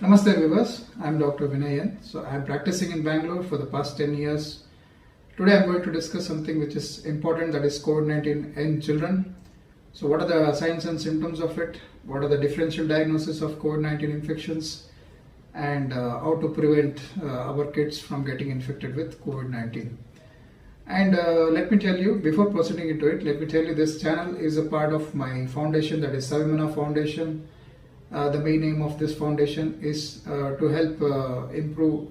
Namaste viewers, I am Dr. Vinayan. So I am practicing in Bangalore for the past 10 years. Today I am going to discuss something which is important, that is COVID-19 in children. So what are the signs and symptoms of it? What are the differential diagnosis of COVID-19 infections? And how to prevent our kids from getting infected with COVID-19. And let me tell you, before proceeding into it, let me tell you this channel is a part of my foundation, that is Savimana Foundation. The main aim of this foundation is to help improve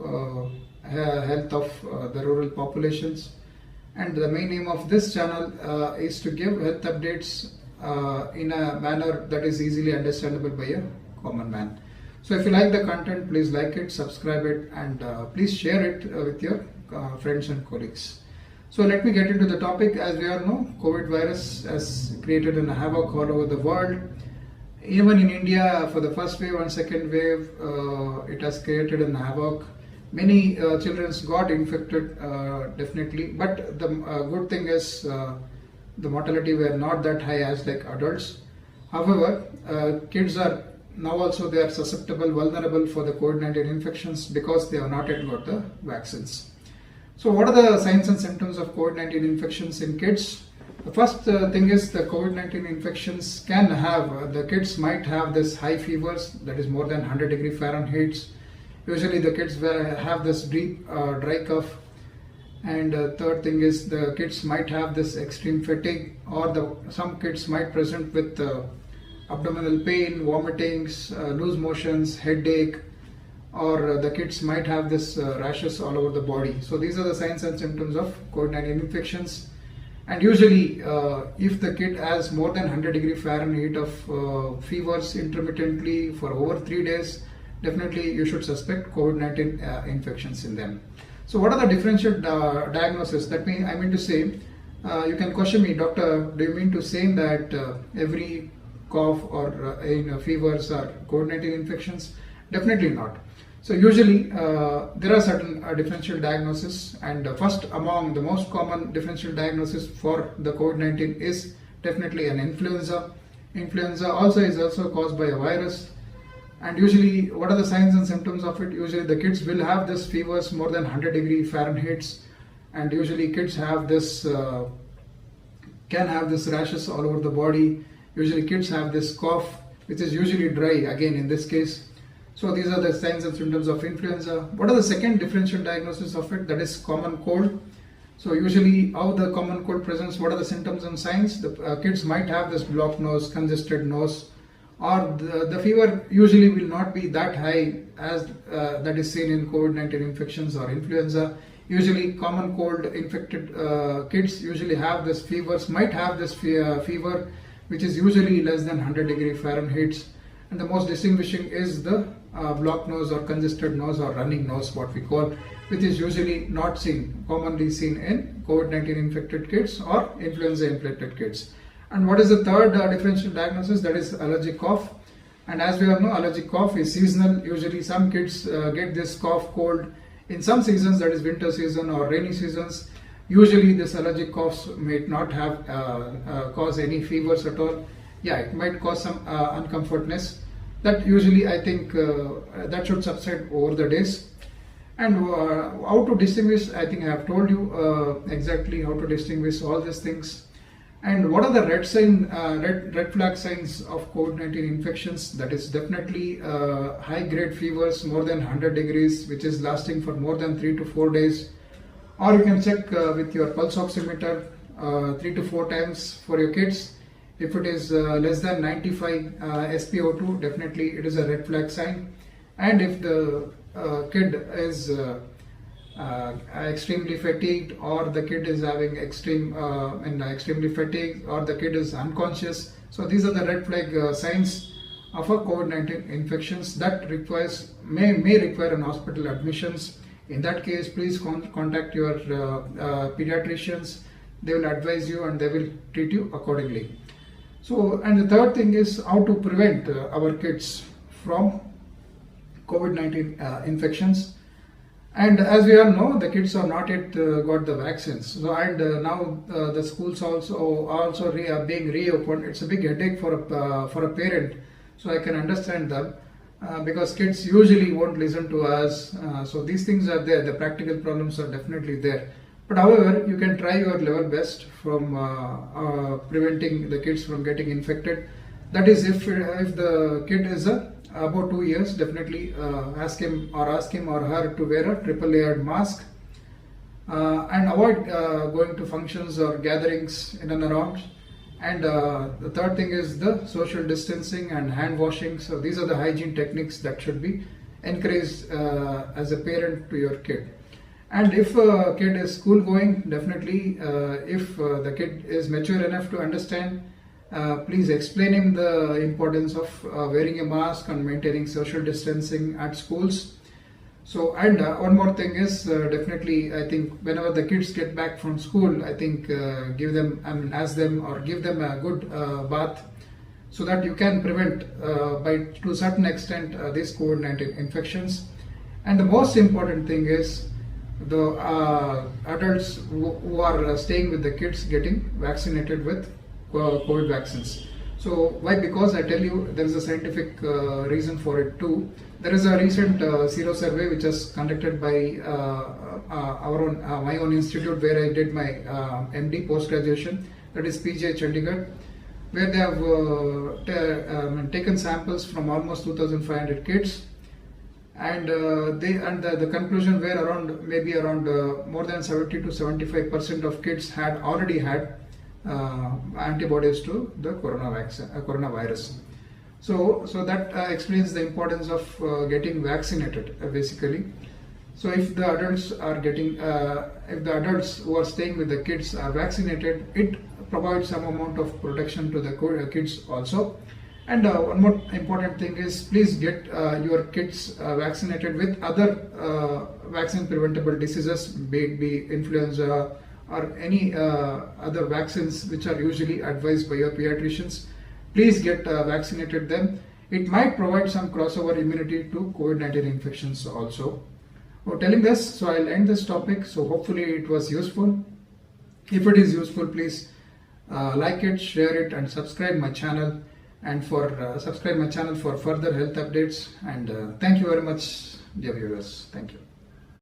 health of the rural populations, and the main aim of this channel is to give health updates in a manner that is easily understandable by a common man. So if you like the content, please like it, subscribe it, and please share it with your friends and colleagues. So let me get into the topic. As we all know, COVID virus has created a havoc all over the world. Even in India, for the first wave and second wave, it has created a havoc. Many children got infected, definitely. But the good thing is the mortality were not that high as like adults. However, kids are now also they are susceptible, vulnerable for the COVID-19 infections because they have not yet got the vaccines. So what are the signs and symptoms of COVID-19 infections in kids? The first thing is the COVID-19 infections can have, the kids might have this high fevers, that is more than 100 degree Fahrenheit. Usually the kids have this deep dry cough. And third thing is the kids might have this extreme fatigue, or some kids might present with abdominal pain, vomitings, loose motions, headache, or the kids might have this rashes all over the body. So these are the signs and symptoms of COVID-19 infections. And usually, if the kid has more than 100 degree Fahrenheit of fevers intermittently for over 3 days, definitely you should suspect COVID-19 infections in them. So what are the differential diagnosis? I mean to say, you can question me, doctor, do you mean to say that every cough or fevers are COVID-19 infections? Definitely not. So usually there are certain differential diagnosis, and first among the most common differential diagnosis for the COVID-19 is definitely an influenza. Influenza is also caused by a virus, and usually what are the signs and symptoms of it? Usually the kids will have this fevers more than 100 degree Fahrenheit, and usually kids have this can have this rashes all over the body. Usually kids have this cough which is usually dry, again in this case. So these are the signs and symptoms of influenza. What are the second differential diagnosis of it? That is common cold. So usually how the common cold presents, what are the symptoms and signs? The kids might have this blocked nose, congested nose, or the fever usually will not be that high as that is seen in COVID-19 infections or influenza. Usually common cold infected kids usually have this fevers, might have this fever which is usually less than 100 degree Fahrenheit. And the most distinguishing is the blocked nose or congested nose or running nose, what we call, which is usually not commonly seen in COVID-19 infected kids or influenza infected kids. And what is the third differential diagnosis? That is allergic cough. And as we all know, allergic cough is seasonal. Usually some kids get this cough cold in some seasons, that is winter season or rainy seasons. Usually this allergic coughs may not have cause any fevers at all. Yeah, it might cause some uncomfortness. That usually I think that should subside over the days. And how to distinguish, I think I have told you exactly how to distinguish all these things. And what are the red flag signs of COVID-19 infections? That is definitely high grade fevers more than 100 degrees, which is lasting for more than 3 to 4 days. Or you can check with your pulse oximeter 3 to 4 times for your kids. If it is less than 95 SpO2, definitely it is a red flag sign. And if the kid is extremely fatigued, or the kid is having extremely fatigued, or the kid is unconscious, so these are the red flag signs of a COVID-19 infections that may require an hospital admissions. In that case, please contact your pediatricians. They will advise you and they will treat you accordingly. So, and the third thing is how to prevent our kids from COVID-19 infections. And as we all know, the kids have not yet got the vaccines. So, and now the schools also being reopened. It's a big headache for a parent. So I can understand that. because kids usually won't listen to us. So these things are there. The practical problems are definitely there. But however, you can try your level best from preventing the kids from getting infected. That is, if the kid is about 2 years, definitely ask him or her to wear a triple layered mask and avoid going to functions or gatherings in and around. And the third thing is the social distancing and hand washing. So these are the hygiene techniques that should be encouraged as a parent to your kid. And if a kid is school going, definitely if the kid is mature enough to understand, please explain him the importance of wearing a mask and maintaining social distancing at schools. So, and one more thing is definitely, I think whenever the kids get back from school, I think give them, ask them or give them a good bath, so that you can prevent to a certain extent these COVID-19 infections. And the most important thing is the adults who are staying with the kids getting vaccinated with COVID vaccines. So why? Because I tell you, there is a scientific reason for it too. There is a recent sero survey which was conducted by my own institute where I did my MD post graduation, that is PJ Chandigarh, where they have taken samples from almost 2,500 kids, and the conclusion were around more than 70 to 75% of kids had already had antibodies to the coronavirus. So that explains the importance of getting vaccinated basically. So if the adults who are staying with the kids are vaccinated, it provides some amount of protection to the kids also. And one more important thing is, please get your kids vaccinated with other vaccine preventable diseases, be it influenza or any other vaccines which are usually advised by your pediatricians. Please get vaccinated them. It might provide some crossover immunity to COVID-19 infections also. Telling this, so I'll end this topic. So hopefully it was useful. If it is useful, please like it, share it, and subscribe my channel. And subscribe my channel for further health updates. And thank you very much, dear viewers. Thank you.